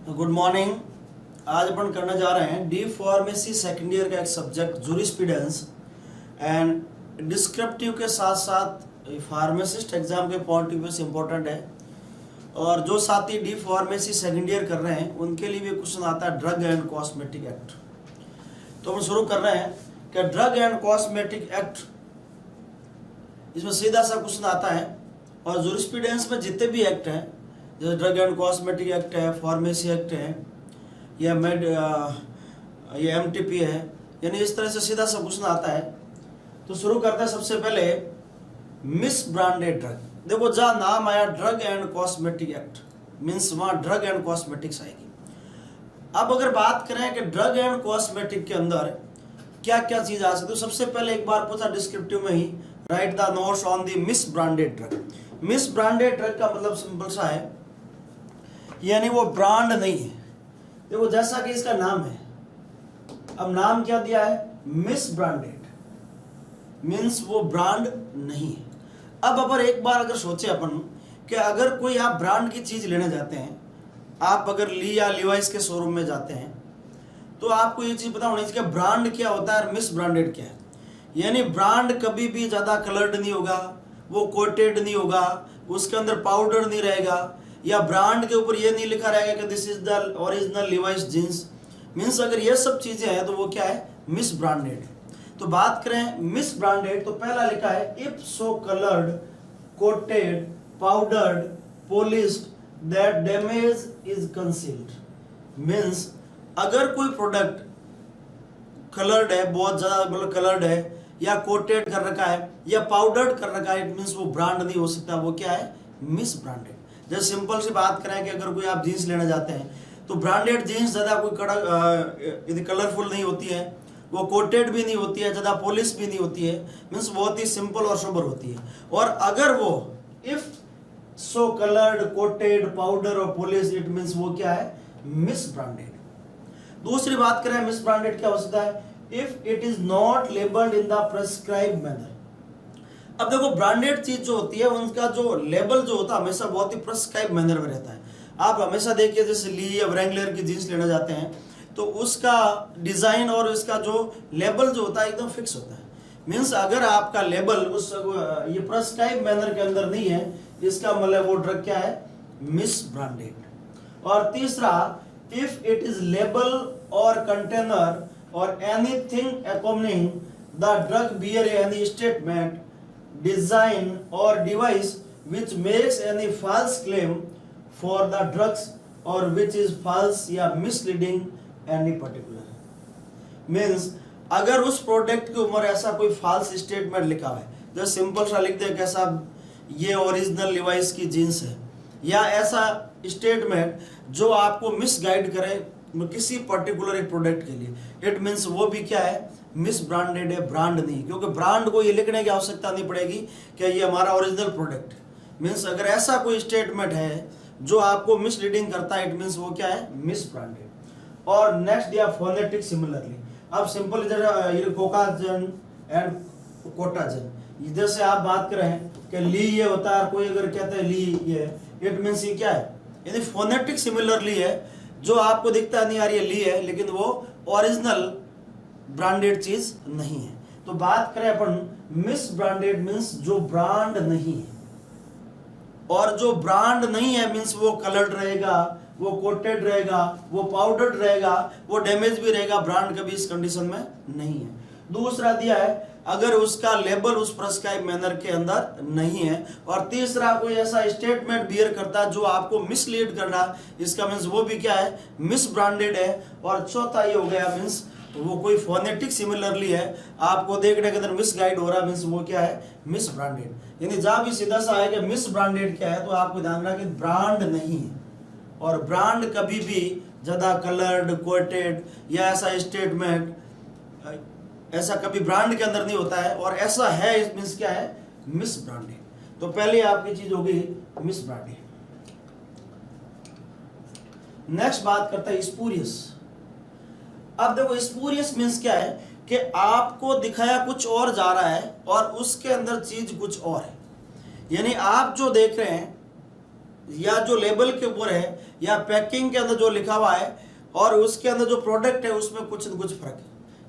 Good morning. आज अपन करने जा रहे हैं डी फार्मेसी सेकेंड ईयर का एक सब्जेक्ट जूरिस्प्रूडेंस एंड डिस्क्रिप्टिव के साथ साथ फार्मासिस्ट एग्जाम के पॉइंट ऑफ व्यू से इम्पोर्टेंट है। और जो साथी डी फार्मेसी सेकेंड ईयर कर रहे हैं उनके लिए भी क्वेश्चन आता है ड्रग एंड कॉस्मेटिक एक्ट। तो हम शुरू कर रहे हैं कि ड्रग एंड कॉस्मेटिक एक्ट, इसमें सीधा सा क्वेश्चन आता है। और जूरिस्प्रूडेंस में जितने भी एक्ट हैं, जैसे ड्रग एंड कॉस्मेटिक एक्ट है, फार्मेसी एक्ट है, या MTP है, यानी इस तरह से सीधा सा क्वेश्चन आता है। तो शुरू करते हैं सबसे पहले मिस ब्रांडेड ड्रग। देखो जहाँ नाम आया drug and cosmetic act means वहाँ ड्रग एंड कॉस्मेटिक्स आएगी। अब अगर बात करें कि ड्रग एंड कॉस्मेटिक के अंदर क्या क्या चीज आ सकती है, तो सबसे पहले एक बार पूछा डिस्क्रिप्टिव में ही, write the notes on the misbranded drug. Misbranded drug का मतलब सिंपल सा है, यानी वो ब्रांड नहीं है। देखो जैसा कि इसका नाम है, अब नाम क्या दिया है, मिस ब्रांडेड, मीन्स वो ब्रांड नहीं है। अब अगर एक बार अगर सोचे अपन कि अगर कोई आप ब्रांड की चीज लेने जाते हैं, आप अगर ली या लिवाइस के शोरूम में जाते हैं, तो आपको ये चीज पता होनी चाहिए कि ब्रांड क्या होता है और मिस ब्रांडेड क्या है। यानी ब्रांड कभी भी ज्यादा कलर्ड नहीं होगा, वो कोटेड नहीं होगा, उसके अंदर पाउडर नहीं रहेगा, या ब्रांड के ऊपर ये नहीं लिखा रहेगा कि this is the original Levi's jeans. Means अगर ये सब चीजें हैं तो वो क्या है, मिस ब्रांडेड है। तो बात करें मिस ब्रांडेड, तो पहला लिखा है if so coloured, coated, powdered, polished that damage is concealed. Means अगर कोई प्रोडक्ट कलर्ड है, बहुत ज्यादा मतलब कलर्ड है, या कोटेड कर रखा है, या पाउडर्ड कर रखा है, इट मीन्स वो ब्रांड नहीं हो सकता, वो क्या है, मिस ब्रांडेड। जैसे सिंपल सी बात करें कि अगर कोई आप जीन्स लेने जाते हैं तो ब्रांडेड जीन्स ज्यादा कोई कड़क कलरफुल नहीं होती है, वो कोटेड भी नहीं होती है, ज्यादा पॉलिश भी नहीं होती है, मीन्स बहुत ही सिंपल और सोबर होती है। और अगर वो if so coloured, coated, powder और पॉलिश, इट मीन्स वो क्या है, मिस ब्रांडेड। दूसरी बात करें मिस ब्रांडेड क्या हो सकता है, if it is not labelled in the prescribe manner. अब देखो ब्रांडेड चीज जो होती है उनका जो लेबल जो होता है हमेशा बहुत ही प्रेस्क्राइब मैनर में रहता है। आप हमेशा देखिए जैसे ली या व्रैंगलर की जींस लेने जाते हैं तो उसका डिजाइन और इसका जो लेबल जो होता है एकदम फिक्स होता है। मीन्स अगर आपका लेबल उस ये प्रेस्क्राइब मैनर के अंदर नहीं है, इसका मतलब वो ड्रग क्या है, मिस ब्रांडेड। और तीसरा, इफ इट इज लेबल और कंटेनर और anything accompanying the drug bear any statement, design or device which makes any false claim for the drugs or which is false या misleading any particular। means अगर उस product के ऊपर ऐसा कोई false statement लिखा है, जैसे सिंपल सा लिख दे कैसा ये ओरिजिनल लिवाइस की जीन्स है, या ऐसा स्टेटमेंट जो आपको मिसगाइड करे किसी पर्टिकुलर एक प्रोडक्ट के लिए, इट मीन्स वो भी क्या है, मिस ब्रांडेड है, ब्रांड नहीं। क्योंकि ब्रांड को ये लिखने की आवश्यकता नहीं पड़ेगी कि ये हमारा ओरिजिनल प्रोडक्ट। मीन्स अगर ऐसा कोई स्टेटमेंट है जो आपको मिसलीडिंग करता है, इट मीन्स वो क्या है, मिस ब्रांडेड। और नेक्स्ट दिया फोनेटिक सिमिलरली। अब सिंपल इधर कोकाजन एंड कोटाजन, जैसे आप बात करें कि ली ये होता है, कोई अगर कहता है ली ये, इट मीन्स ये क्या है, यदि फोनेटिक सिमिलरली है, जो आपको दिखता नहीं यार ये ली है, लेकिन वो ओरिजिनल ब्रांडेड चीज नहीं है। तो बात करें अपन मिस ब्रांडेड मीन्स जो ब्रांड नहीं है, और जो ब्रांड नहीं है मीन्स वो कलर्ड रहेगा, वो कोटेड रहेगा, वो पाउडर्ड रहेगा, वो डैमेज भी रहेगा, ब्रांड कभी इस कंडीशन में नहीं है। दूसरा दिया है अगर उसका लेबल उस प्रेस्क्राइब मैनर के अंदर नहीं है। और तीसरा कोई ऐसा स्टेटमेंट बियर करता है जो आपको मिसलीड कर रहा, इसका मीन्स वो भी क्या है, मिस ब्रांडेड है। और चौथा ये हो गया मीन्स वो कोई फोनेटिक सिमिलरली है, आपको देखने के अंदर मिस गाइड हो रहा, मीन्स वो क्या है, मिस ब्रांडेड। यानी जहां भी सीधा सा है कि मिस ब्रांडेड क्या है, तो आपको ध्यान रखना कि ब्रांड नहीं है, और ब्रांड कभी भी ज्यादा कलर्ड, कोटेड या ऐसा स्टेटमेंट ऐसा कभी ब्रांड के अंदर नहीं होता है, और ऐसा है इट मीन्स क्या है, मिस ब्रांडेड। तो पहले आपकी चीज होगी मिस ब्रांडेड। नेक्स्ट बात करता है स्पूरियस। अब देखो स्पूरियस मीन्स क्या है कि आपको दिखाया कुछ और जा रहा है और उसके अंदर चीज कुछ और है। यानी आप जो देख रहे हैं या जो लेबल के ऊपर है या पैकिंग के अंदर जो लिखा हुआ है और उसके अंदर जो प्रोडक्ट है उसमें कुछ न कुछ फर्क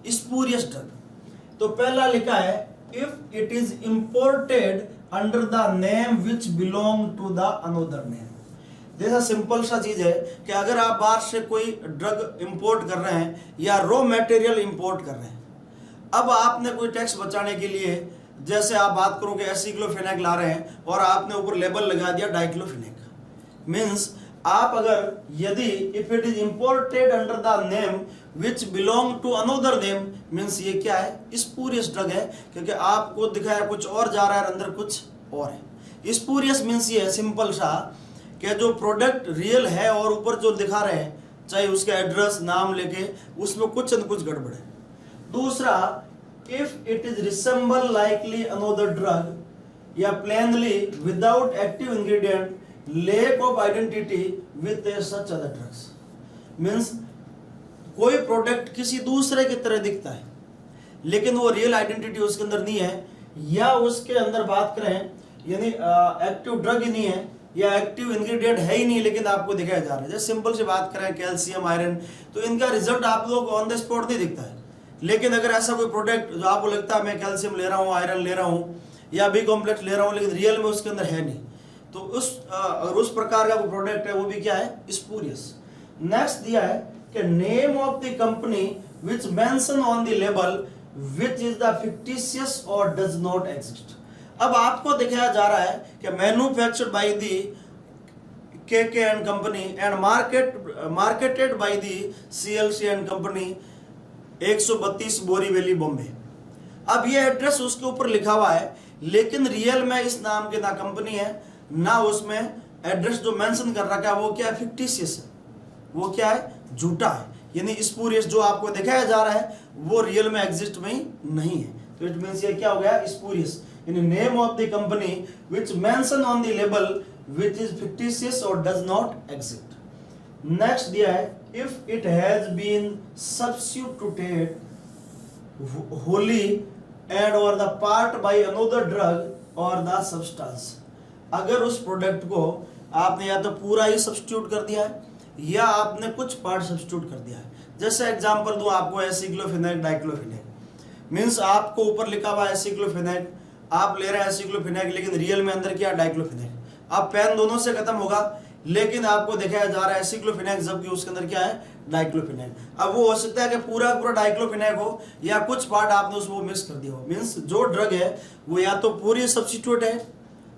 है। स्पूरियस ड्रग, तो पहला लिखा है if it is imported under the name which belong to the another name. जैसा सिंपल सा चीज है कि अगर आप बाहर से कोई ड्रग इंपोर्ट कर रहे हैं या रॉ मटेरियल इंपोर्ट कर रहे हैं, अब आपने कोई टैक्स बचाने के लिए जैसे आप बात करो कि एसिक्लोफेनेक ला रहे हैं और आपने ऊपर लेबल लगा दिया डाइक्लोफेनेक, मींस आप अगर यदि if it is imported under the name which belong to another name, means ये क्या है, स्पूरियस ड्रग है, क्योंकि आपको दिखाया कुछ और जा रहा है अंदर कुछ और है। स्पूरियस मींस ये है सिंपल सा कि जो प्रोडक्ट रियल है और ऊपर जो दिखा रहे हैं चाहे उसका एड्रेस नाम लेके उसमें कुछ न कुछ गड़बड़ है। दूसरा, if it is resemble likely another drug या plainly without active ingredient, lack of identity with such other drugs, means कोई प्रोडक्ट किसी दूसरे की तरह दिखता है लेकिन वो रियल आइडेंटिटी उसके अंदर नहीं है, या उसके अंदर बात करें यानी एक्टिव ड्रग ही नहीं है या एक्टिव इंग्रेडिएंट है ही नहीं लेकिन आपको दिखाया जा रहा है। जैसे सिंपल से बात करें कैल्शियम, आयरन, तो इनका रिजल्ट आप लोग ऑन द स्पॉट नहीं दिखता है, लेकिन अगर ऐसा कोई प्रोडक्ट जो आपको लगता है मैं कैल्शियम ले रहा हूँ, आयरन ले रहा हूँ या बी कॉम्प्लेक्स ले रहा हूँ लेकिन रियल में उसके अंदर है नहीं, तो उस प्रकार का वो प्रोडक्ट है वो भी क्या है, स्पूरियस। नेक्स्ट दिया है कि name of the company which mention on the label which is the fictitious और डज नॉट एग्जिस्ट। अब आपको दिखाया जा रहा है कि manufactured by the KK and company and marketed by the CLC and company 132 Borivali Bombay. अब ये एड्रेस उसके ऊपर लिखा हुआ है लेकिन रियल में इस नाम के ना कंपनी है ना उसमें एड्रेस जो मेंशन कर रखा है वो क्या है, फिक्टिशियस है, वो क्या है, झूठा है, यानी स्पूरियस जो आपको दिखाया जा रहा है वो रियल में एग्जिस्ट में नहीं है। तो इट मींस ये क्या हो गया, स्पूरियस, यानी name of the company which mention on the label which is fictitious और डज नॉट एग्जिस्ट। नेक्स्ट दिया है if it has been substituted wholly and or the part by another drug or the substance। अगर उस product को आपने या तो पूरा ही सब्स्टिट्यूट कर दिया है या आपने कुछ पार्ट सब्स्टिट्यूट कर दिया है। जैसे एग्जांपल दूं आपको, एसिक्लोफेनेक, डाइक्लोफेनेक, मींस आपको ऊपर लिखा हुआ है एसिक्लोफेनेक, आप ले रहे हैं एसिक्लोफेनेक लेकिन रियल में अंदर क्या, डाइक्लोफेनेक। अब पेन दोनों से खत्म होगा लेकिन आपको दिखाया जा रहा है एसिक्लोफेनेक जबकि उसके अंदर क्या है, डाइक्लोफेनेक। अब वो हो सकता है कि पूरा पूरा डाइक्लोफेनेक हो या कुछ पार्ट आपने उसको मिक्स कर दिया हो, मींस जो ड्रग है वो या तो पूरी सब्स्टिट्यूट है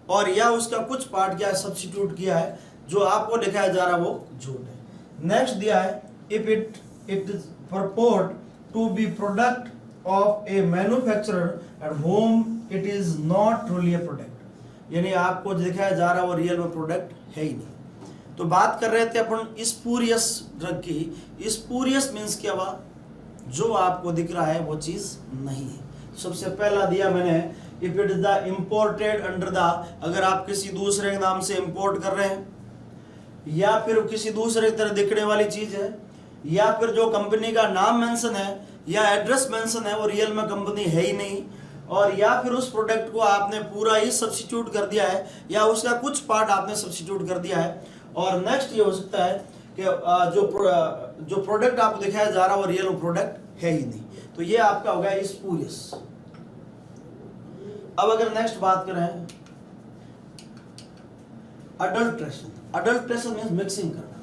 और या उसका कुछ पार्ट क्या है, सब्स्टिट्यूट किया है, जो आपको दिखाया जा रहा है वो झूठ है। नेक्स्ट दिया है if it is purport to be product of a manufacturer at home it is not truly a product, यानी आपको दिखाया जा रहा है वो रियल में प्रोडक्ट है ही नहीं। तो बात कर रहे थे अपन स्पूरियस ड्रग की। स्पूरियस मींस क्या हुआ, जो आपको दिख रहा है वो चीज नहीं है। सबसे पहला दिया मैंने if it is the imported under the, अगर आप किसी दूसरे के नाम से इंपोर्ट कर रहे हैं या फिर किसी दूसरे तरह दिखने वाली चीज है या फिर जो कंपनी का नाम मेंशन है या एड्रेस मेंशन है वो रियल में कंपनी है ही नहीं, और या फिर उस प्रोडक्ट को आपने पूरा ही सब्स्टिट्यूट कर दिया है या उसका कुछ पार्ट आपने सब्स्टिट्यूट कर दिया है। और नेक्स्ट ये हो सकता है कि जो प्रोडक्ट आपको दिखाया जा रहा है वो रियल प्रोडक्ट है ही नहीं। तो ये आपका हो गया स्पूरियस। अब अगर नेक्स्ट बात करें अडल्ट्रेशन। अडल्ट्रेशन मींस मिक्सिंग करना।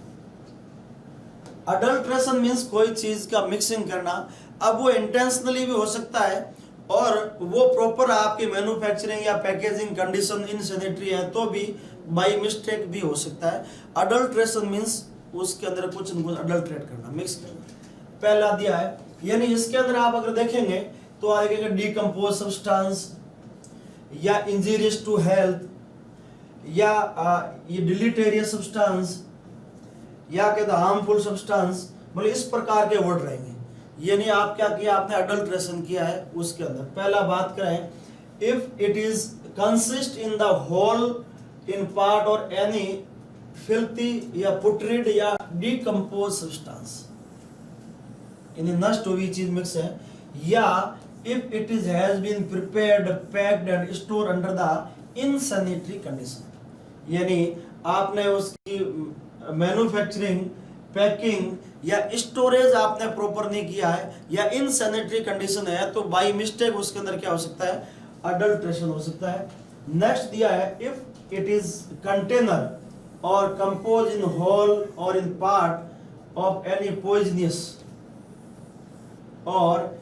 अडल्ट्रेशन मींस कोई चीज का मिक्सिंग करना। अब वो इंटेंशनली भी हो सकता है और वो प्रॉपर आपकी मैन्युफैक्चरिंग या पैकेजिंग कंडीशन इनसैनिटरी है तो भी बाय मिस्टेक भी हो सकता है। अडल्ट्रेशन मींस उसके अंदर कुछ न कुछ अडल्ट्रेट करना, मिक्स करना। पहला दिया है, यानी इसके अंदर आप अगर देखेंगे तो आएगा डीकम्पोज सब्सटेंस या इंजीरियस टू हेल्थ या ये डिलीटेरियस सब्सटेंस या कहते हार्मफुल सब्सटेंस, मतलब इस प्रकार के वर्ड रहेंगे। यानी आप क्या किया, आपने अडल्ट्रेशन किया है उसके अंदर। पहला बात करें if it is consist in the whole in part और एनी फिल्थी या पुट्रिड या डीकम्पोज सब्सटेंस, यानी नष्ट हुई चीज मिक्स है, या if it is has been prepared packed and store under the insanitary condition, यानी आपने उसकी मैन्युफैक्चरिंग, पैकिंग या स्टोरेज आपने प्रॉपर नहीं किया है, या इनसैनिटरी कंडीशन है, तो बाई मिस्टेक उसके अंदर क्या हो सकता है, अडल्ट्रेशन हो सकता है। नेक्स्ट दिया है, इफ इट इज कंटेनर और कंपोज इन होल और in part of any poisonous और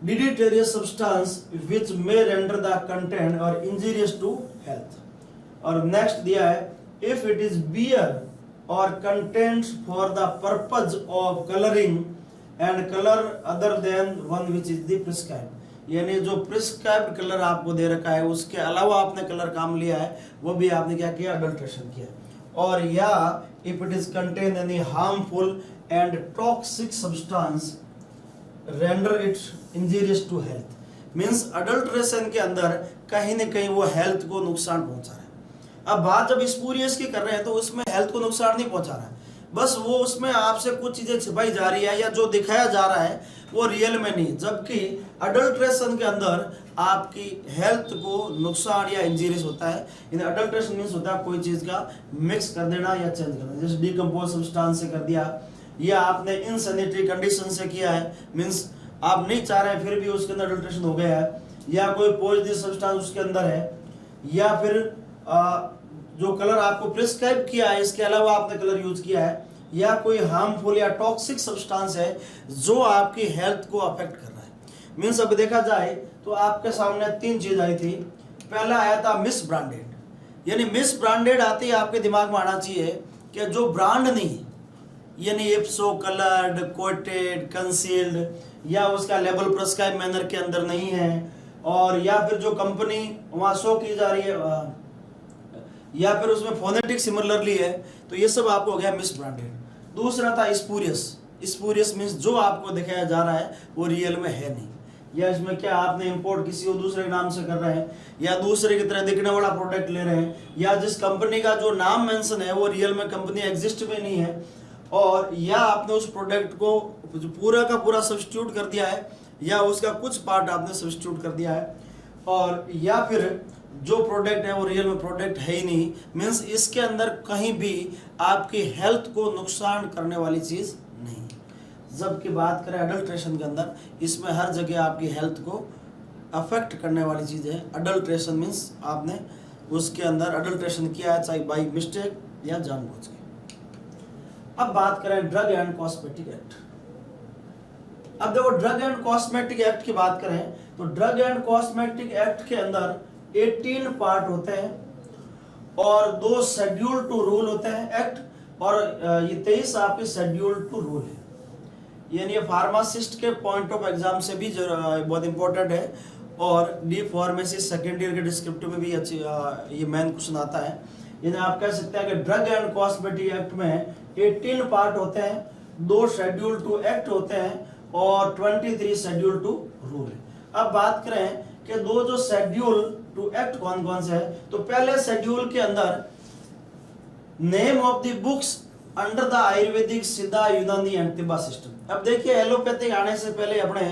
deleterious substance which may render the content or injurious to health। और नेक्स्ट दिया है, if it is beer or contains for the purpose of coloring and color other than one which is the prescribed, यानी जो prescribed colour आपको दे रखा है उसके अलावा आपने कलर काम लिया है, वो भी आपने क्या किया, अडल्ट्रेशन किया। और या if it is contain any harmful and toxic substance render it injurious to health, means adulteration के अंदर कहीं न कहीं वो हेल्थ को नुकसान पहुंचा रहा है। अब बात जब स्पूरियस की कर रहे हैं तो उसमें हेल्थ को नुकसान नहीं पहुंचा रहा है, बस वो उसमें आपसे कुछ चीजें छिपाई जा रही है या जो दिखाया जा रहा है वो रियल में नहीं, जबकि अडल्ट्रेशन के अंदर आपकी हेल्थ को नुकसान या इंजीरियस होता है। इन अडल्ट्रेशन मीन्स होता है कोई चीज का मिक्स कर देना या चेंज करना, जैसे डिकम्पोज सब्सटेंस से कर दिया, या आपने इनसैनिटरी कंडीशन से किया है, मीन्स आप नहीं चाह रहे हैं फिर भी उसके अंदर अडल्ट्रेशन हो गया है, या कोई पॉइजनस सब्सटेंस उसके अंदर है, या फिर जो कलर आपको प्रिस्क्राइब किया है इसके अलावा आपने कलर यूज किया है, या कोई हार्मफुल या टॉक्सिक सब्सटेंस है जो आपकी हेल्थ को अफेक्ट कर रहा है। मीन्स अब देखा जाए तो आपके सामने तीन चीज आई थी। पहला आया था मिस ब्रांडेड, यानी मिस ब्रांडेड आते ही आपके दिमाग में आना चाहिए कि जो ब्रांड नहीं, यानी इप्सो कलर्ड, कोटेड, कंसील्ड, या उसका लेबल प्रिस्क्राइब मैनर के अंदर नहीं है, और या फिर जो कंपनी वहां शो की जा रही है या फिर उसमें फोनेटिक सिमिलरली है, तो ये सब आपको हो गया मिस ब्रांडेड। दूसरा था स्पूरियस, स्पूरियस मीन्स जो आपको दिखाया जा रहा है वो रियल में है नहीं, या इसमें क्या आपने इंपोर्ट किसी और दूसरे नाम से कर रहे हैं, या दूसरे की तरह दिखने वाला प्रोडक्ट ले रहे हैं, या जिस कंपनी का जो नाम मेंशन है वो रियल में कंपनी एग्जिस्ट में नहीं है, और या आपने उस प्रोडक्ट को पूरा का पूरा सब्स्टिट्यूट कर दिया है, या उसका कुछ पार्ट आपने सब्स्टिट्यूट कर दिया है, और या फिर जो प्रोडक्ट है वो रियल में प्रोडक्ट है ही नहीं, मीन्स इसके अंदर कहीं भी आपकी हेल्थ को नुकसान करने वाली चीज नहीं। जबकि बात करें अडल्ट्रेशन के अंदर, इसमें हर जगह आपकी हेल्थ को अफेक्ट करने वाली चीज है। अडल्ट्रेशन मीन्स आपने उसके अंदर अडल्ट्रेशन किया है, चाहे बाई मिस्टेक या जानबूझ के। अब बात करें ड्रग एंड कॉस्मेटिक एक्ट। अब देखो ड्रग एंड कॉस्मेटिक एक्ट की बात करें तो ड्रग एंड कॉस्मेटिक एक्ट के अंदर 18 पार्ट होते हैं और 2 शेड्यूल टू रूल होते हैं एक्ट, और ये 23 आपके शेड्यूल टू रूल है। यानी ये फार्मासिस्ट के पॉइंट ऑफ एग्जाम से भी बहुत इंपॉर्टेंट है, और डी फार्मेसी सेकेंड ईयर के डिस्क्रिप्टिव में भी अच्छी ये मेन क्वेश्चन आता है। यानी आप कह सकते हैं कि ड्रग एंड कॉस्मेटिक एक्ट में 18 पार्ट होते हैं, 2 शेड्यूल टू एक्ट होते हैं, और 23 शेड्यूल टू रूल है। अब बात करें कि 2 जो शेड्यूल टू एक्ट कौन कौन से है, तो पहले शेड्यूल के अंदर name of the books under the Ayurvedic, सिद्धा, यूनानी एंड तिब्बत सिस्टम। अब देखिए एलोपैथिक आने से पहले अपने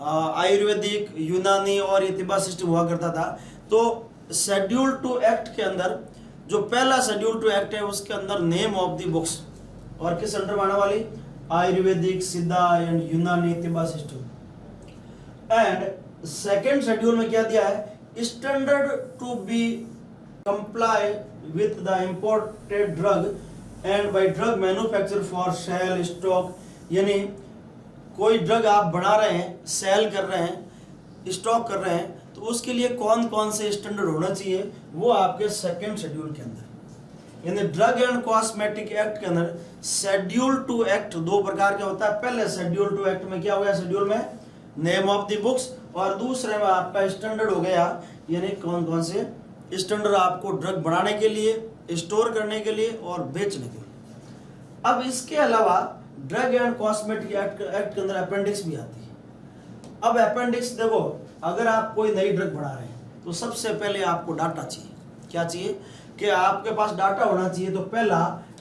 आयुर्वेदिक, यूनानी और ये तिब्बत सिस्टम हुआ करता था। तो शेड्यूल टू एक्ट के अंदर जो पहला शेड्यूल टू एक्ट है उसके अंदर नेम ऑफ द बुक्स, और किस अंडर आने वाली, Ayurvedic, Siddha and Unani, Tibet system. And second schedule में क्या दिया है, standard to be comply with the imported drug and by drug manufacture for sale stock, यानी कोई ड्रग आप बना रहे हैं, सेल कर रहे हैं, स्टॉक कर रहे हैं, तो उसके लिए कौन कौन से स्टैंडर्ड होना चाहिए वो आपके सेकेंड शेड्यूल के अंदर। यानी ड्रग एंड कॉस्मेटिक एक्ट के अंदर शेड्यूल टू एक्ट 2 प्रकार का होता है। पहले शेड्यूल टू एक्ट में क्या हो गया, शेड्यूल में नेम ऑफ द बुक्स, और दूसरे में आपका स्टैंडर्ड हो गया, यानी कौन कौन से स्टैंडर्ड आपको ड्रग बनाने के लिए, स्टोर करने के लिए और बेचने के लिए। अब इसके अलावा ड्रग एंड कॉस्मेटिक एक्ट के अंदर अपेंडिक्स भी आती है। अब अपेंडिक्स देखो, अगर आप कोई नई ड्रग बना रहे हैं तो सबसे पहले आपको डाटा चाहिए। क्या चाहिए कि आपके पास डाटा होना चाहिए। तो पहला,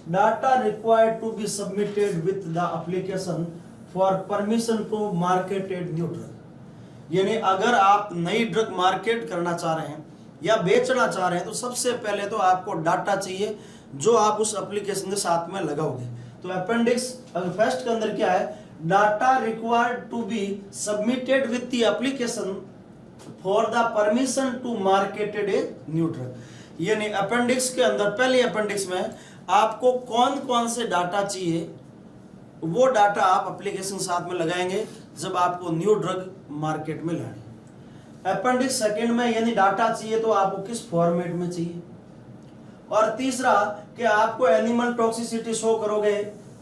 data required to be submitted with the application for permission to marketed new drug. यानी अगर आप नई ड्रग मार्केट करना चाह रहे हैं या बेचना चाह रहे हैं तो सबसे पहले तो आपको डाटा चाहिए जो आप उस एप्लीकेशन के साथ में लगाओगे। तो अपेंडिक्स फर्स्ट के अंदर क्या है, data required to be submitted with the application for the permission to marketed a new drug. यानी अपेंडिक्स के अंदर, पहले अपेंडिक्स में आपको कौन कौन से डाटा चाहिए, वो डाटा आप एप्लीकेशन साथ में लगाएंगे जब आपको न्यू ड्रग मार्केट में लानी। अपेंडिक्स सेकंड में यानी डाटा चाहिए तो आपको किस फॉर्मेट में चाहिए। और तीसरा कि आपको एनिमल टॉक्सिसिटी शो करोगे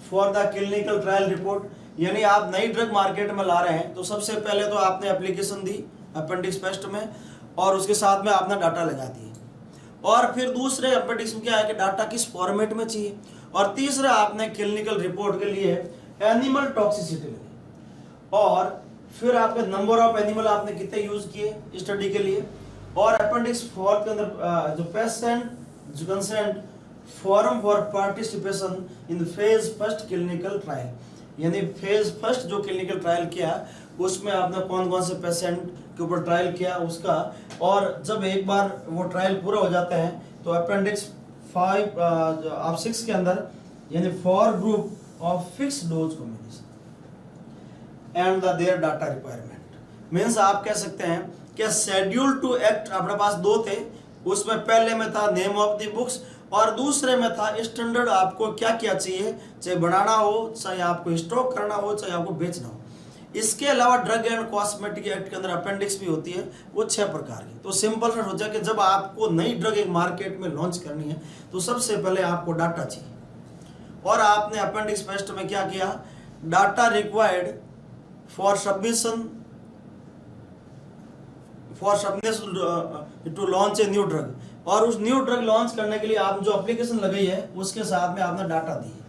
for the clinical trial report, यानी आप नई ड्रग मार्केट में ला रहे हैं तो सबसे पहले तो आपने एप्लीकेशन दी अपेंडिक्स फर्स्ट में और उसके साथ में आपने डाटा लगा दिए, और फिर दूसरे अपेंडिक्स में क्या है कि डाटा किस फॉर्मेट में चाहिए, और तीसरा आपने क्लिनिकल रिपोर्ट के लिए एनिमल टॉक्सिसिटी लगी, और फिर आपके नंबर ऑफ एनिमल आपने कितने यूज किए स्टडी के लिए, और अपेंडिक्स 4 के अंदर जो पेशेंट जो consent form for participation in phase first clinical trial, यानी फेज फर्स्ट जो क्लिनिकल ट्रायल किया उसमें आपने कौन कौन से पेशेंट के ऊपर ट्रायल किया उसका, और जब एक बार वो ट्रायल पूरा हो जाता है तो अपेंडिक्स 5 आप 6 के अंदर यानी for group of fix dose combination and the their data requirement means आप कह सकते हैं कि शेड्यूल टू एक्ट अपने पास 2 थे, उसमें पहले में था नेम ऑफ द बुक्स और दूसरे में था स्टैंडर्ड आपको क्या क्या चाहिए, चाहे बनाना हो, चाहे आपको स्टॉक करना हो, चाहे आपको बेचना हो। इसके अलावा ड्रग एंड कॉस्मेटिक एक्ट के अंदर अपेंडिक्स भी होती है, वो 6 प्रकार की। तो सिंपल सा हो जाए कि जब आपको नई ड्रग एक मार्केट में लॉन्च करनी है तो सबसे पहले आपको डाटा चाहिए, और आपने अपेंडिक्स फर्स्ट में क्या किया, data required for submission to launch a new drug, और उस न्यू ड्रग लॉन्च करने के लिए आप जो एप्लीकेशन लगाई है उसके साथ में आपने डाटा दी है।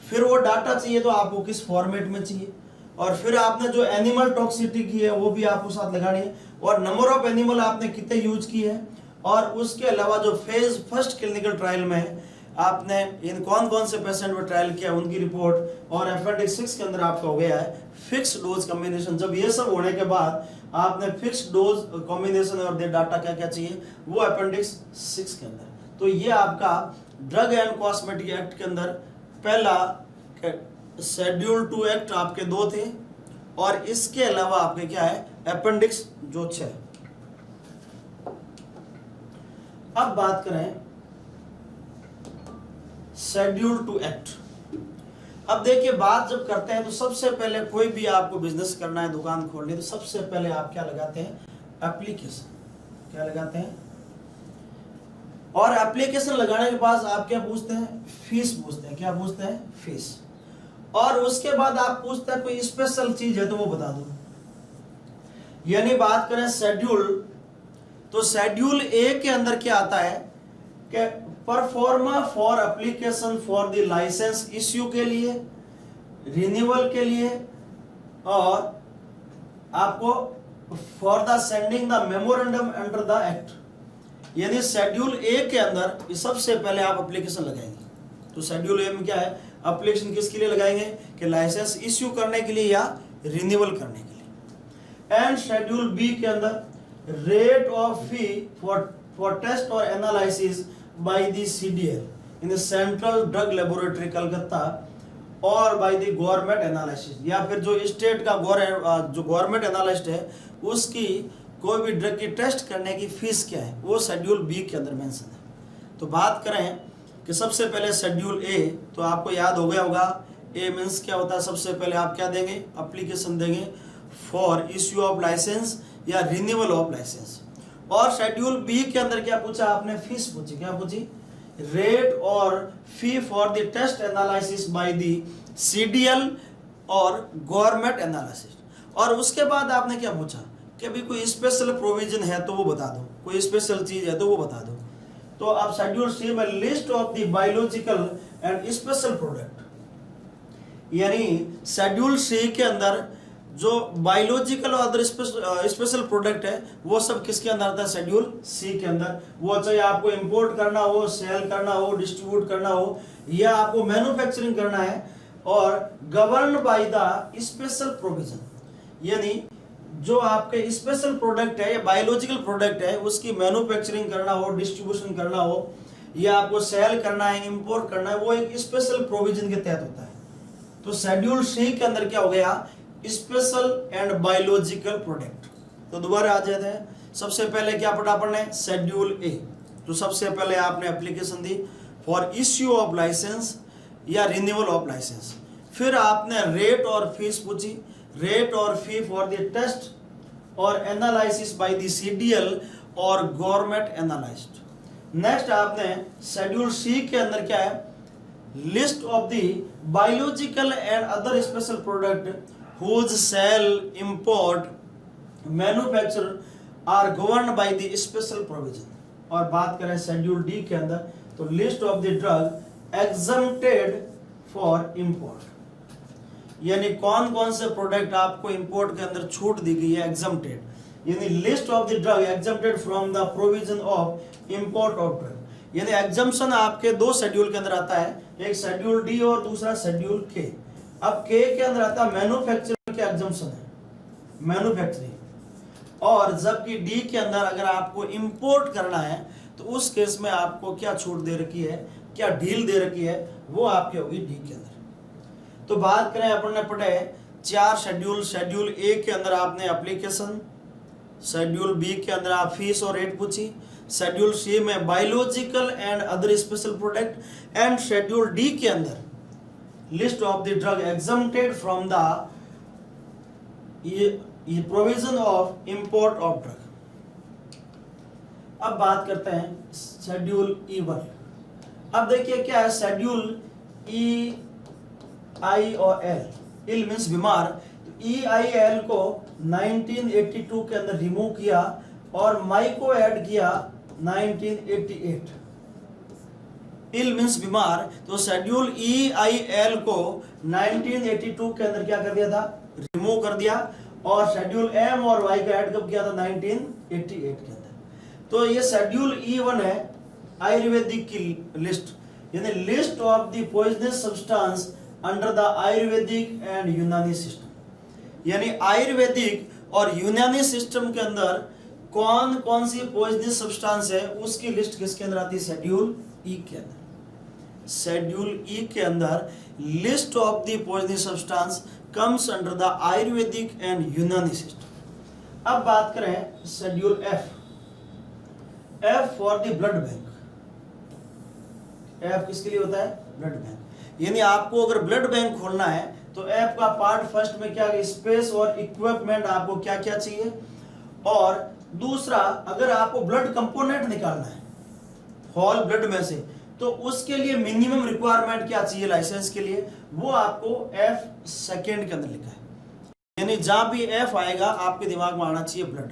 फिर वो डाटा चाहिए तो आपको किस फॉर्मेट में चाहिए, और फिर आपने जो एनिमल टॉक्सिसिटी की है वो भी आपको साथ लगानी है, और नंबर ऑफ एनिमल आपने कितने यूज की है, और उसके अलावा जो फेज फर्स्ट क्लिनिकल ट्रायल में आपने इन कौन कौन से पेशेंट में ट्रायल किया उनकी रिपोर्ट, और अपेंडिक्स 6 के अंदर आपका हो गया है फिक्स डोज कॉम्बिनेशन। जब ये सब होने के बाद आपने फिक्स डोज कॉम्बिनेशन और दे डाटा क्या क्या चाहिए वो अपेंडिक्स 6 के अंदर। तो ये आपका ड्रग एंड कॉस्मेटिक एक्ट के अंदर पहला शेड्यूल टू एक्ट आपके 2 थे, और इसके अलावा आपके क्या है अपेंडिक्स जो 6। अब बात करें शेड्यूल टू एक्ट। अब देखिए बात जब करते हैं तो सबसे पहले कोई भी आपको बिजनेस करना है, दुकान खोलनी है, तो सबसे पहले आप क्या लगाते हैं, एप्लीकेशन। क्या लगाते हैं, और एप्लीकेशन लगाने के बाद आप क्या पूछते हैं, फीस पूछते हैं। क्या पूछते हैं, फीस। और उसके बाद आप पूछते हैं कोई स्पेशल चीज है तो वो बता दो। यानी बात करें शेड्यूल, तो शेड्यूल ए के अंदर क्या आता है कि proforma for application for the licence issue के लिए, रिन्यूअल के लिए, और आपको for the sending the memorandum under the act. यानी शेड्यूल ए के अंदर सबसे पहले आप एप्लीकेशन लगाएंगे। तो शेड्यूल ए में क्या है, एप्लीकेशन किसके लिए लगाएंगे कि लाइसेंस इश्यू करने के लिए या रिन्यूअल करने के लिए। एंड शेड्यूल बी के अंदर rate of fee for test और analysis by the CDL in the Central Drug Laboratory Calcutta, और by the government analysis, या फिर जो स्टेट का जो गवर्नमेंट एनालिस्ट है उसकी कोई भी ड्रग की टेस्ट करने की फीस क्या है, वो शेड्यूल बी के अंदर मेंशन है। तो बात करें कि सबसे पहले शेड्यूल ए, तो आपको याद हो गया होगा ए मीन्स क्या होता है, सबसे पहले आप क्या देंगे, एप्लीकेशन देंगे फॉर इश्यू ऑफ लाइसेंस या रिन्यूअल ऑफ लाइसेंस। और शेड्यूल बी के अंदर क्या पूछा आपने, फीस पूछी। क्या पूछी, रेट और fee for the test analysis by the CDL और गवर्नमेंट एनालिसिस। और उसके बाद आपने क्या पूछा कि अभी कोई स्पेशल प्रोविजन है तो वो बता दो, कोई स्पेशल चीज है तो वो बता दो। तो आप शेड्यूल सी में list of the biological and special product, यानी शेड्यूल सी के अंदर जो बायोलॉजिकल और अदर स्पेशल प्रोडक्ट है वो सब किसके अंदर आता है, शेड्यूल सी के अंदर। वो चाहे आपको इंपोर्ट करना हो, सेल करना हो, डिस्ट्रीब्यूट करना हो, या आपको मैन्युफैक्चरिंग करना है, और govern by the special provision, यानी जो आपके स्पेशल प्रोडक्ट है या बायोलॉजिकल प्रोडक्ट है उसकी मैन्युफैक्चरिंग करना हो, डिस्ट्रीब्यूशन करना हो, या आपको सेल करना है, इंपोर्ट करना है, वो एक स्पेशल प्रोविजन के तहत होता है। तो शेड्यूल सी के अंदर क्या हो गया, स्पेशल एंड बायोलॉजिकल प्रोडक्ट। तो दोबारा आ जाते हैं। सबसे पहले क्या पढ़ा अपन ने, शेड्यूल ए। तो सबसे पहले आपने एप्लीकेशन दी फॉर इश्यू ऑफ लाइसेंस या रिन्यूअल ऑफ लाइसेंस। फिर आपने रेट और फीस पूछी, रेट और फी फॉर द टेस्ट और एनालिसिस बाय द सीडीएल और गवर्नमेंट एनालाइज्ड। नेक्स्ट आपने शेड्यूल सी के अंदर क्या है, list of the biological and other special product whose sale, import, manufacture are governed by the special provision. और बात करें शेड्यूल डी के अंदर, तो list of the drug exempted for import, यानी कौन कौन से प्रोडक्ट आपको इंपोर्ट के अंदर छूट दी गई है, एग्जम्प्टेड, यानी list of the drug exempted from the provision of import of drug. यानी एग्जम्पशन आपके दो शेड्यूल के अंदर आता है, एक शेड्यूल डी और दूसरा शेड्यूल के। अब के अंदर आता है मैन्युफैक्चरिंग के एग्जम्पशन है, मैन्युफैक्चरिंग। और जबकि डी के अंदर अगर आपको इंपोर्ट करना है तो उस केस में आपको क्या छूट दे रखी है, क्या ढील दे रखी है, वो आपकी होगी डी के अंदर। तो बात करें, अपन ने पढ़े 4 शेड्यूल। शेड्यूल ए के अंदर आपने एप्लीकेशन, शेड्यूल बी के अंदर आप फीस और रेट पूछी, शेड्यूल सी में biological and other special product, and schedule D के अंदर list of the drug exempted from the provision of import of drug. अब बात करते हैं शेड्यूल ई1। अब देखिए क्या है, शेड्यूल ई, आई और एल। इल मीन्स बीमार। तो ई, आई, एल को 1982 के अंदर रिमूव किया और माई को ऐड किया 1988। इल मीन्स बीमार, तो शेड्यूल ई, आई, एल को 1982 के अंदर क्या कर दिया था, रिमूव कर दिया, और शेड्यूल एम और वाई का ऐड कब किया था, 1988 के अंदर। तो ये शेड्यूल ई1 है आयुर्वेदिक की लिस्ट, यानी list of the poisonous substance under the Ayurvedic and यूनानी सिस्टम। यानी आयुर्वेदिक और यूनानी सिस्टम के अंदर कौन कौन सी पॉइजनस सब्सटेंस है, उसकी लिस्ट किसके अंदर आती है, शेड्यूल ई के अंदर। शेड्यूल ई के अंदर list of the poisonous substance comes under the Ayurvedic and यूनानी सिस्टम। अब बात करें schedule F. F for the blood bank. F किसके लिए होता है, ब्लड बैंक। यानी आपको अगर ब्लड बैंक खोलना है तो एफ का पार्ट फर्स्ट में क्या, स्पेस और इक्विपमेंट आपको क्या क्या चाहिए, और दूसरा अगर आपको ब्लड कंपोनेंट निकालना है होल ब्लड में से, तो उसके लिए मिनिमम रिक्वायरमेंट क्या चाहिए लाइसेंस के लिए, वो आपको एफ सेकेंड के अंदर लिखा है। यानी जहां भी एफ आएगा आपके दिमाग में आना चाहिए ब्लड।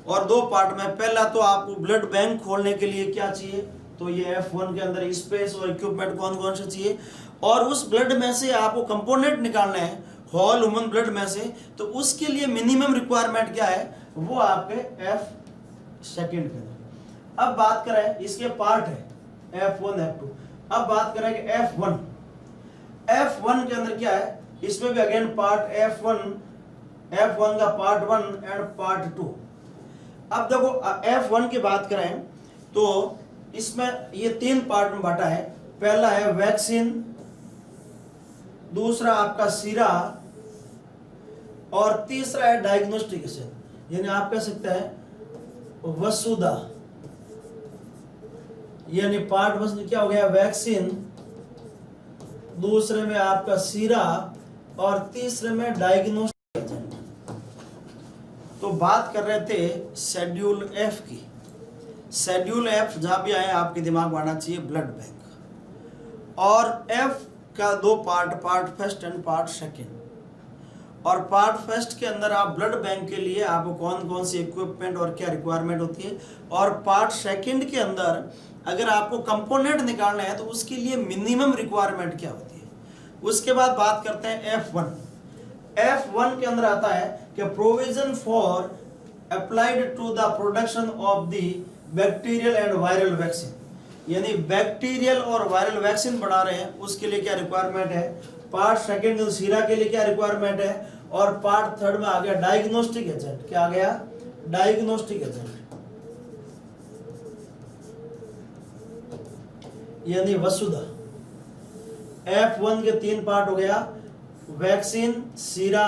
और दो पार्ट में, पहला तो आपको ब्लड बैंक खोलने के लिए क्या चाहिए, तो ये F1 के अंदर स्पेस और इक्विपमेंट कौन कौन से चाहिए, और उस ब्लड में से आपको कंपोनेंट निकालना है होल ह्यूमन ब्लड में से, तो उसके लिए मिनिमम रिक्वायरमेंट क्या है, वो आपके F सेकेंड के अंदर। अब बात करें, इसके पार्ट है F1 F2। अब बात करें कि F1 के अंदर क्या है, इसमें भी अगेन पार्ट F1 का पार्ट 1 एंड पार्ट 2। अब देखो F1 की बात करें तो इसमें ये 3 पार्ट में बांटा है। पहला है वैक्सीन, दूसरा आपका सीरा, और तीसरा है डायग्नोस्टिकेशन। यानी आप कह सकते हैं वसुधा। यानी पार्ट वन क्या हो गया, वैक्सीन, दूसरे में आपका सीरा, और तीसरे में डायग्नोस्टिक एजेंट। तो बात कर रहे थे शेड्यूल एफ की। शेड्यूल एफ जहां भी आए आपके दिमाग में आना चाहिए ब्लड बैंक। और एफ का 2 part, part first and part second. और पार्ट फर्स्ट के अंदर आप ब्लड बैंक के लिए आपको कौन कौन सी इक्विपमेंट और क्या रिक्वायरमेंट होती है, और पार्ट सेकेंड के अंदर अगर आपको कंपोनेंट निकालना है तो उसके लिए मिनिमम रिक्वायरमेंट क्या होती है। उसके बाद बात करते हैं F1। F1 के अंदर आता है कि provision for applied to the production of the bacterial and viral vaccine. यानी बैक्टीरियल और वायरल वैक्सीन बना रहे हैं, उसके लिए क्या रिक्वायरमेंट है। पार्ट सेकेंड सीरा के लिए क्या रिक्वायरमेंट है, और पार्ट थर्ड में आ गया डायग्नोस्टिक एजेंट। क्या आ गया, डायग्नोस्टिक एजेंट। यानी वसुधा। F1 के 3 पार्ट हो गया, vaccine, Sira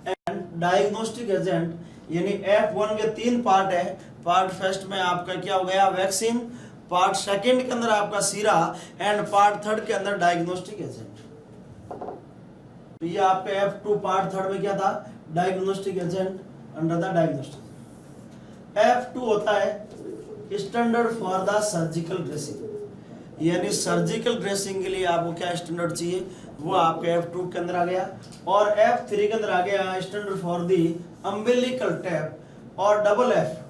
and diagnostic agent. यानी F1 के 3 पार्ट है। पार्ट फर्स्ट में आपका क्या हो गया, वैक्सीन, पार्ट सेकंड के अंदर आपका सीरा एंड पार्ट थर्ड के अंदर डायग्नोस्टिक एजेंट। तो ये आपका F2 पार्ट थर्ड में क्या था, diagnostic agent under the diagnostic. F2 होता है standard for the surgical dressing. यानी सर्जिकल ड्रेसिंग के लिए आपको क्या स्टैंडर्ड चाहिए, वो आपके F2 के अंदर आ गया। और F3 के अंदर आ गया standard for the umbilical tap और डबल F।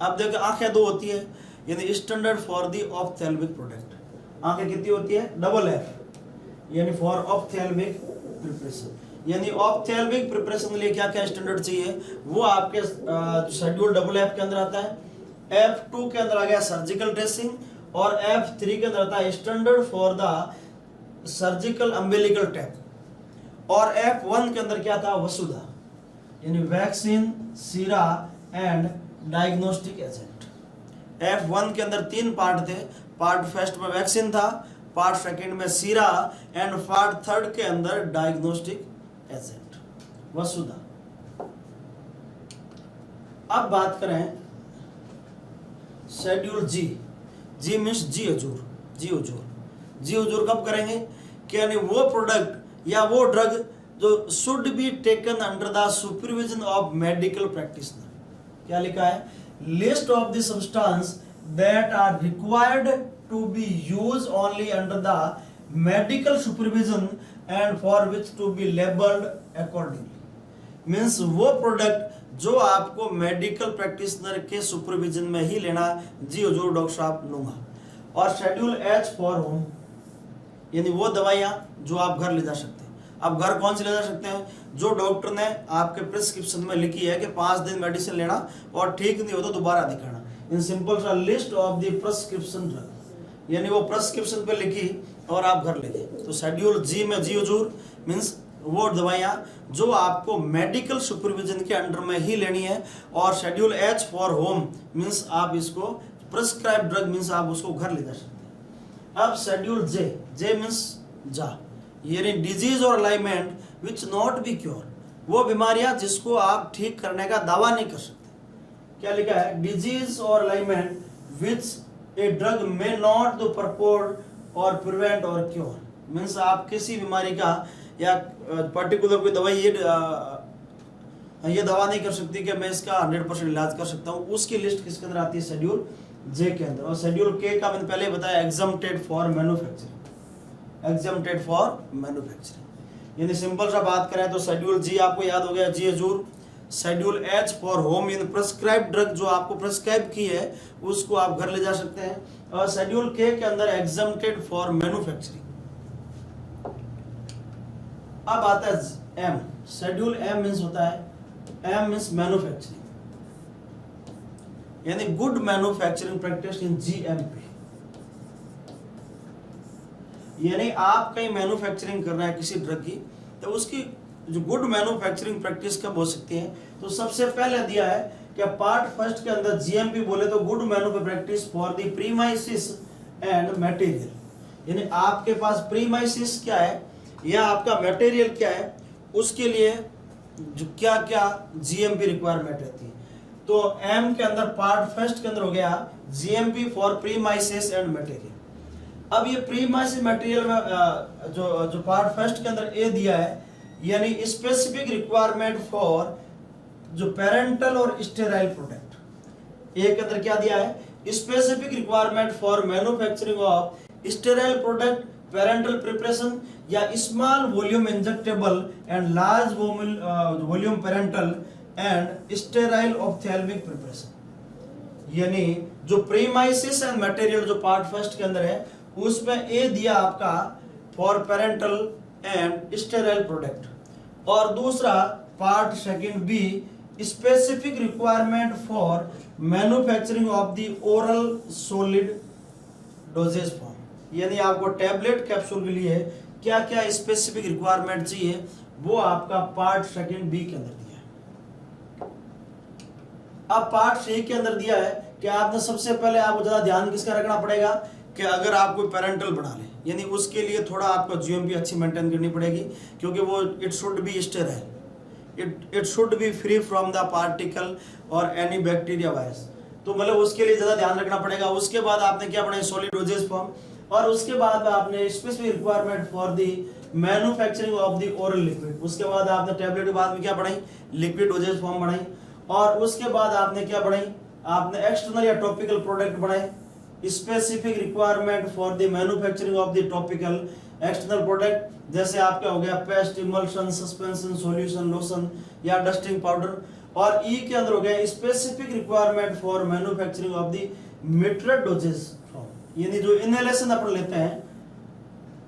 अब देखो आंखें 2 होती है, यानी standard for the ophthalmic product. आंखें कितनी होती है, डबल F, यानी फॉर ऑप्थेल्मिक प्रिपरेशन। यानी ऑप्थेल्मिक प्रिपरेशन के लिए क्या क्या स्टैंडर्ड चाहिए, वो आपके शेड्यूल डबल F के अंदर आता है। F2 के अंदर आ गया सर्जिकल ड्रेसिंग और F3 के अंदर आता है standard for the surgical umbilical tap. और F1 के अंदर क्या था, वसुधा, यानी vaccine, Sira and diagnostic agent. F1 के अंदर 3 पार्ट थे। पार्ट फर्स्ट में वैक्सीन था, पार्ट सेकंड में सीरा एंड पार्ट थर्ड के अंदर डायग्नोस्टिक एजेंट, वसुधा। अब बात करें शेड्यूल जी। जी मीन्स जी हजूर, जी हजूर। जी हजूर कब करेंगे कि यानी वो प्रोडक्ट या वो ड्रग जो should be taken under the supervision of medical practitioner. क्या लिखा है, list of the substance that are required to be use only under the medical supervision and for which to be labelled accordingly. Means वो product जो आपको medical practitioner के supervision में ही लेना, जी हजूर doctor साहब लूंगा। और शेड्यूल एच फॉर होम, यानी वो दवाइयाँ जो आप घर ले जा सकते हैं। अब घर कौन से ले जा सकते हैं, जो डॉक्टर ने आपके प्रिस्क्रिप्शन में लिखी है कि 5 दिन मेडिसिन लेना और ठीक नहीं हो तो दोबारा दिखाना। इन सिंपल सा list of the prescription drug, यानी वो प्रिस्क्रिप्शन पे लिखी और आप घर ले गए। तो शेड्यूल जी में जी हजूर मीन्स वो दवाइयाँ जो आपको मेडिकल सुपरविजन के अंडर में ही लेनी है। और schedule H for home means आप इसको प्रिस्क्राइब ड्रग मीन्स आप उसको घर ले जा सकते हैं। अब शेड्यूल जे, जे मीन्स जा, यानी डिजीज और alignment which not be cure, वो बीमारियां जिसको आप ठीक करने का दावा नहीं कर सकते। क्या लिखा है, डिजीज और alignment which a drug may not do purport और प्रिवेंट और क्योर। मीन्स आप किसी बीमारी का या पर्टिकुलर कोई दवाई ये दवा नहीं कर सकती कि मैं इसका 100% इलाज कर सकता हूँ, उसकी लिस्ट किसके अंदर आती है, शेड्यूल जे के अंदर। और शेड्यूल के का मैंने पहले बताया exempted for manufacturing, exempted for manufacturing. यानी सिंपल सा बात करें तो शेड्यूल जी आपको याद हो गया, जी हजूर। शेड्यूल एच फॉर होम, यानी प्रिस्क्राइब ड्रग जो आपको प्रिस्क्राइब की है उसको आप घर ले जा सकते हैं। और शेड्यूल के अंदर एग्जम्प्टेड फॉर मैन्युफैक्चरिंग। अब आता है एम, शेड्यूल एम मीन्स होता है, एम मीन्स मैन्युफैक्चरिंग, यानी good manufacturing practice in GMP. यानी आप कहीं मैन्युफैक्चरिंग कर रहे हैं किसी ड्रग की, तो उसकी जो गुड मैन्युफैक्चरिंग प्रैक्टिस कब हो सकती है, तो सबसे पहले दिया है कि पार्ट फर्स्ट के अंदर जीएमपी बोले तो good manufacturing practice for the premises and material. यानी आपके पास प्रीमाइसिस क्या है या आपका मटेरियल क्या है, उसके लिए जो क्या क्या जीएमपी रिक्वायरमेंट रहती है। तो एम के अंदर पार्ट फर्स्ट के अंदर हो गया GMP for premises and material. अब ये प्रीमाइसिस मटेरियल में जो पार्ट फर्स्ट के अंदर ए दिया है, यानी स्पेसिफिक रिक्वायरमेंट फॉर जो पेरेंटल और स्टेराइल प्रोडक्ट। ए के अंदर क्या दिया है, specific requirement for manufacturing of sterile product, parenteral preparation या small volume injectable and large volume parenteral and sterile ophthalmic preparation. यानी जो प्रीमाइसिस एंड मटेरियल जो पार्ट फर्स्ट के अंदर है उसमें ए दिया आपका for parenteral and sterile product, और दूसरा part second B specific requirement for manufacturing of the oral solid doses form. यानी आपको टैबलेट कैप्सूल के लिए क्या क्या स्पेसिफिक रिक्वायरमेंट चाहिए, वो आपका पार्ट सेकंड बी के अंदर दिया है। अब पार्ट सी के अंदर दिया है कि आपने सबसे पहले आपको ज्यादा ध्यान किसका रखना पड़ेगा कि अगर आप कोई पेरेंटल बना लें, यानी उसके लिए थोड़ा आपको जीएमपी अच्छी मेंटेन करनी पड़ेगी, क्योंकि वो it should be sterile, it should be free from the particle और एनी बैक्टीरिया वायरस। तो मतलब उसके लिए ज़्यादा ध्यान रखना पड़ेगा। उसके बाद आपने क्या पढ़ा, सॉलिड डोजेज फॉर्म, और उसके बाद आपने specific requirement for the manufacturing of the oral liquid. उसके बाद आपने टैबलेट के बाद में क्या पढ़ाई, लिक्विड डोजेज फॉर्म पढ़ाई। और उसके बाद आपने क्या पढ़ाई, आपने एक्सटर्नल या टॉपिकल प्रोडक्ट पढ़ाए, specific requirement for the manufacturing of the topical external product, जैसे आपका हो गया paste, emulsion, suspension, solution, lotion या डस्टिंग पाउडर। और ई के अंदर हो गया specific requirement for manufacturing of the metered dosage form, यानी जो इनहेलेशन अपन लेते हैं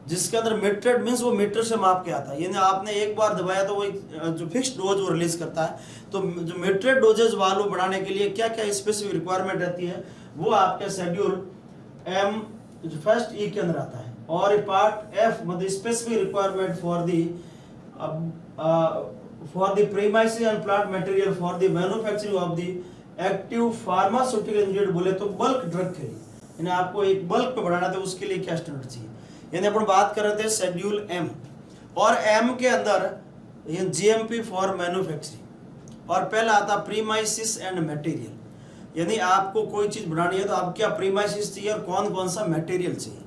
जिसके अंदर मीटरेड मींस वो मीटर से माप के आता है, यानी आपने एक बार दबाया तो वो एक जो फिक्स्ड डोज वो रिलीज करता है। तो जो मीटरेड डोजेज वालों बढ़ाने के लिए क्या क्या स्पेसिफिक रिक्वायरमेंट रहती है, वो आपके शेड्यूल एम फर्स्ट ई के अंदर आता है। और पार्ट एफ मतलब specific requirement for the premises and plant material for the manufacturing of the active pharmaceutical ingredient, बोले तो बल्क ड्रग के लिए, यानी आपको एक बल्क पे बढ़ाना था, उसके लिए क्या स्टैंडर्ड चाहिए। यानी अपन बात कर रहे थे शेड्यूल एम, और एम के अंदर जीएमपी फॉर मैन्युफैक्चरिंग, और पहला आता प्रीमाइसिस एंड मटेरियल, यानी आपको कोई चीज बनानी है तो आप क्या प्रीमाइसिस चाहिए और कौन कौन सा मटेरियल चाहिए।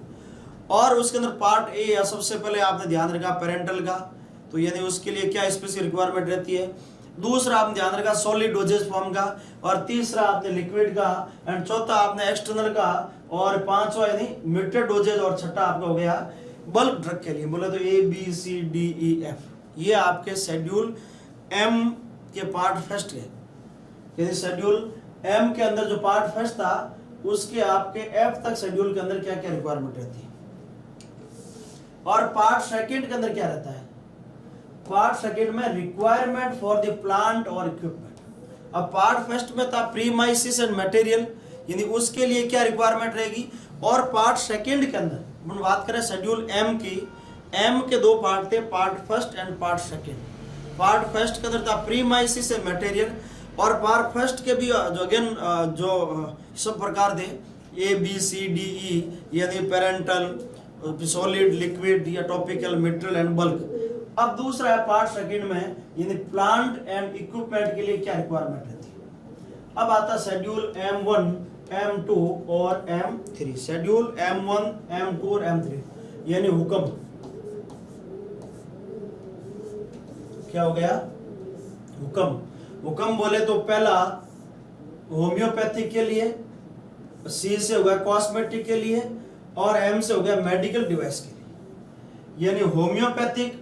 और उसके अंदर पार्ट ए या सबसे पहले आपने ध्यान रखा पेरेंटल का, तो यानी उसके लिए क्या स्पेसिफिक रिक्वायरमेंट रहती है। दूसरा आपने ध्यान रखा सॉलिड डोजेज फॉर्म का, और तीसरा आपने लिक्विड का, एंड चौथा आपने एक्सटर्नल का, और पांचवा यानी मीटरेड डोजेज, और छठा आपका हो गया बल्क ड्रग के लिए, बोले तो A B C D E F. ये आपके शेड्यूल एम के पार्ट फर्स्ट के, यानी शेड्यूल एम के अंदर जो पार्ट फर्स्ट था उसके आपके एफ तक शेड्यूल के अंदर क्या क्या रिक्वायरमेंट रहती है। और पार्ट सेकंड के अंदर क्या रहता है, पार्ट सेकंड में रिक्वायरमेंट फॉर द प्लांट और इक्विपमेंट। अब पार्ट फर्स्ट में था प्रीमाइसिस एंड मटेरियल, यानी उसके लिए क्या रिक्वायरमेंट रहेगी। और पार्ट सेकंड के अंदर हम बात करें शेड्यूल एम की, एम के दो पार्ट थे, part first and part second. Part first के अंदर था प्रीमाइसिस एंड मटेरियल, और पार्ट फर्स्ट के भी जो अगेन जो सब प्रकार थे ए बी सी डी ई, यानी पेरेंटल, सॉलिड, लिक्विड या टॉपिकल, मटेरियल एंड बल्क। अब दूसरा है पार्ट सेकंड में, यानी प्लांट एंड इक्विपमेंट के लिए क्या रिक्वायरमेंट रहती है। अब आता शेड्यूल M1, M2 और M3। शेड्यूल M1, M2 और M3 यानी हुक्म, क्या हो गया, हुक्म। हुक्म बोले तो पहला होम्योपैथिक के लिए, सी से हो गया कॉस्मेटिक के लिए, और एम से हो गया मेडिकल डिवाइस के लिए। यानी homeopathic,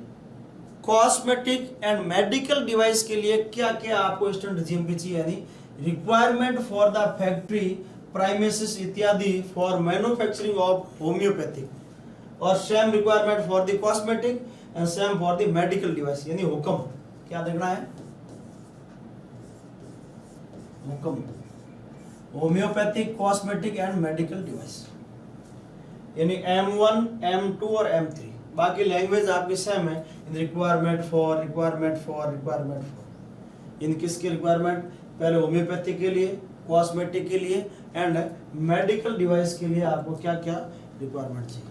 cosmetic and medical device के लिए क्या क्या आपको स्टैंडर्ड जीएमपी चाहिए, यानी requirement for the factory premises इत्यादि फॉर मैन्युफैक्चरिंग ऑफ होम्योपैथिक, और same requirement for the cosmetic and same for the medical device. यानी हुक्म क्या देखना है, हुक्म homeopathic, cosmetic and medical device, यानी M1, M2 और M3। बाकी लैंग्वेज आपकी सेम है, requirement for, requirement for, requirement for. इन किसकी रिक्वायरमेंट, पहले होम्योपैथिक के लिए, कॉस्मेटिक के लिए एंड मेडिकल डिवाइस के लिए आपको क्या क्या रिक्वायरमेंट चाहिए।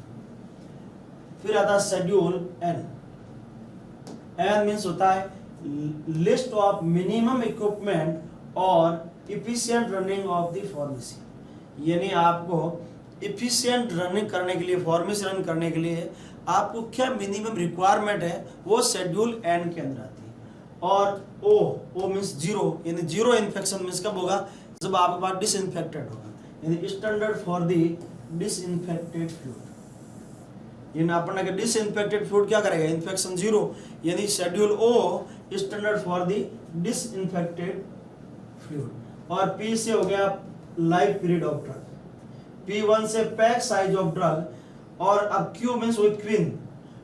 फिर आता है शेड्यूल एन। एन मीन्स होता है लिस्ट ऑफ मिनिमम इक्विपमेंट और efficient running of the pharmacy, यानी आपको इफिशिएंट रनिंग करने के लिए, फार्मेसी रन करने के लिए आपको क्या मिनिमम रिक्वायरमेंट है, वो शेड्यूल एन के अंदर आती है। और ओ मीन्स जीरो, यानी जीरो इन्फेक्शन मीन्स कब होगा, जब आपके पास डिसइंफेक्टेड होगा, यानी standard for the disinfected fluid. यानी अपन अगर डिसइंफेक्टेड फ्लूइड क्या करेगा, इन्फेक्शन जीरो, यानी schedule O standard for the disinfected fluid. और पी से हो गया life period of drug, P1 से पैक साइज ऑफ ड्रग, और अब Q मीन्स वो क्वीन।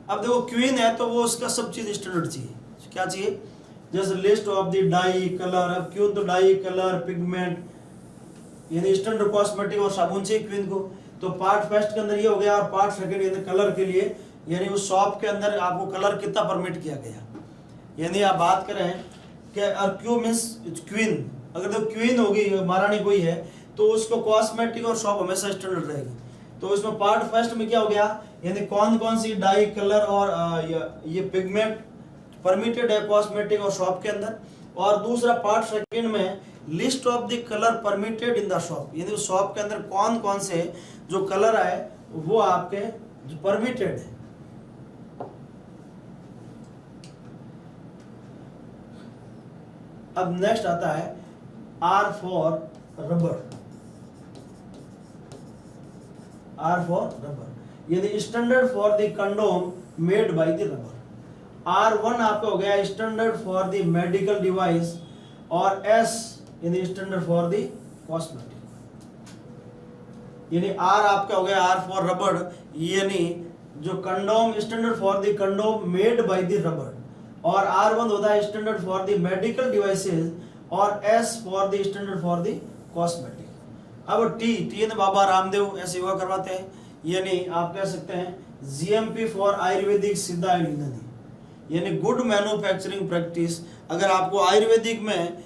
अब देखो क्वीन है तो वो उसका सब चीज स्टैंडर्ड चाहिए, क्या चाहिए, जैसे list of the dye, colour. अब क्यों तो डाई, कलर, पिगमेंट, यानी स्टैंडर्ड कॉस्मेटिक और साबुन चाहिए क्वीन को। तो पार्ट फर्स्ट के अंदर ये हो गया, और पार्ट सेकंड यानी कलर के लिए, यानी उस शॉप के अंदर आपको कलर कितना परमिट किया गया। यानी आप बात करें कि Q मीन्स क्वीन, अगर तो क्वीन होगी, महारानी कोई है, तो उसको कॉस्मेटिक और शॉप हमेशा स्टैंडर्ड रहेगी। तो इसमें पार्ट फर्स्ट में क्या हो गया, यानी कौन कौन सी डाई कलर और ये पिगमेंट परमिटेड है कॉस्मेटिक और शॉप के अंदर, और दूसरा पार्ट सेकंड में list of the colour permitted in the shop, यानी शॉप के अंदर कौन कौन से जो कलर है वो आपके जो परमिटेड है। अब नेक्स्ट आता है R for rubber, R for rubber यानी standard for the condom made by the rubber. R1 आपका हो गया standard for the medical device, और S यानी स्टैंडर्ड फॉर द कॉस्मेटिक, यानी R आपका हो गया R फॉर रबर, यानी जो condom standard for the condom made by the rubber, और R1 होता है standard for the medical devices, और S for the standard for the cosmetic. अब T यानी बाबा रामदेव ऐसे योगा करवाते हैं, यानी आप कह सकते हैं GMP for Ayurvedic Siddha and यूनानी, यानी गुड मैन्युफैक्चरिंग प्रैक्टिस। अगर आपको आयुर्वेदिक में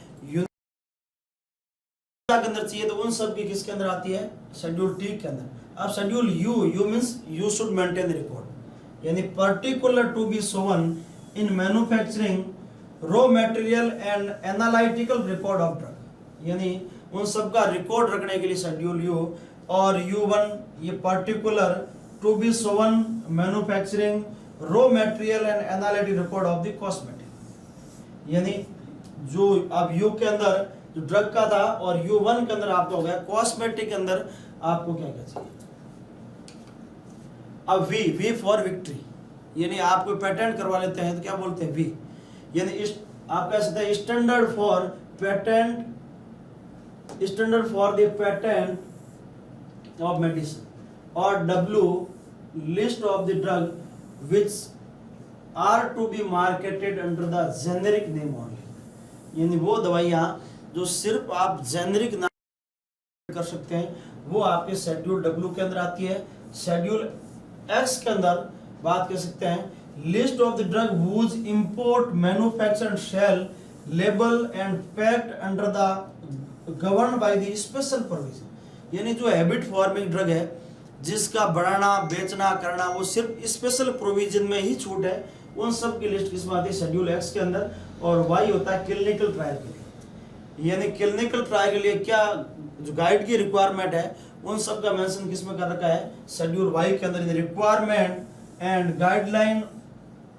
के अंदर चाहिए तो उन सब की किसके अंदर आती है, शेड्यूल टी के अंदर। अब schedule U means you should maintain record, यानी particular to be shown in manufacturing raw material and analytical record of drug, यानी उन सब का रिकॉर्ड रखने के लिए शेड्यूल यू। और U1 ये particular to be shown manufacturing raw material and analytic record of the cosmetic, यानी जो अब यू के अंदर जो ड्रग का था और U1 के अंदर आपका हो गया कॉस्मेटिक के अंदर आपको क्या क्या चाहिए। अब V फॉर विक्ट्री, यानी आप कोई पेटेंट करवा लेते हैं तो क्या बोलते हैं V, यानी आप कह सकते हैं standard for patent, standard for the patent of medicine, और W list of the drug which are to be marketed under the generic name only, यानी वो दवाइयाँ जो सिर्फ आप जेनरिक नाम कर सकते हैं वो आपके शेड्यूल W के अंदर आती है। शेड्यूल X के अंदर बात कर सकते हैं list of the drug whose import manufactured shall label and packed under the governed by the special provision, यानी जो हैबिट फॉर्मिंग ड्रग है जिसका बढ़ाना बेचना करना वो सिर्फ स्पेशल प्रोविजन में ही छूट है, उन सब की लिस्ट किस में आती है शेड्यूल एक्स के अंदर। और वाई होता है क्लिनिकल ट्रायल के लिए, यानी क्लिनिकल ट्रायल के लिए क्या जो गाइड की रिक्वायरमेंट है उन सब का मेंशन किस में कर रखा है शेड्यूल वाई के अंदर, requirement and guideline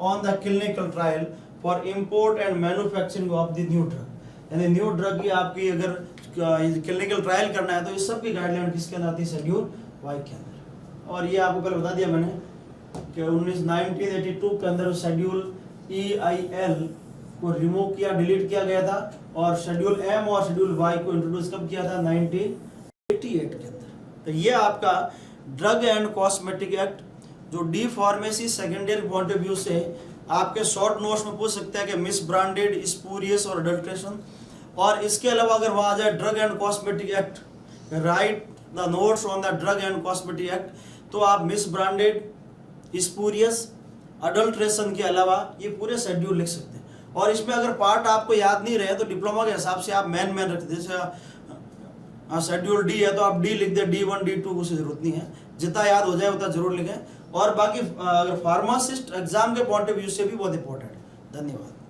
on the clinical trial for import and manufacturing of the new drug, यानी न्यू ड्रग की आपकी अगर क्लिनिकल ट्रायल करना है तो इस सब की गाइडलाइन किसके अंदर आती है शेड्यूल वाई के अंदर। और ये आपको कल बता दिया मैंने कि 1982 के अंदर शेड्यूल EIL को रिमूव किया, डिलीट किया गया था, और शेड्यूल M और शेड्यूल Y को इंट्रोड्यूस कब किया था 1988 के अंदर। तो ये आपका ड्रग एंड कॉस्मेटिक एक्ट जो D pharmacy secondary point of view से आपके शॉर्ट नोट्स में पूछ सकते हैं कि मिस ब्रांडेड, स्पूरियस और अडल्ट्रेशन। और इसके अलावा अगर वहां आ जाए drug and cosmetic act, right the notes on the drug and cosmetic act, तो आप मिस ब्रांडेड, स्पूरियस, अडल्ट्रेशन के अलावा ये पूरे शेड्यूल लिख सकते हैं। और इसमें अगर पार्ट आपको याद नहीं रहे तो डिप्लोमा के हिसाब से आप मेन रख दे, जैसे शेड्यूल डी है तो आप डी लिख दे, D1 D2 कुछ जरूरत नहीं है, जितना याद हो जाए उतना जरूर लिखें। और बाकी अगर फार्मासिस्ट एग्जाम के पॉइंट ऑफ व्यू से भी बहुत इंपॉर्टेंट है। धन्यवाद।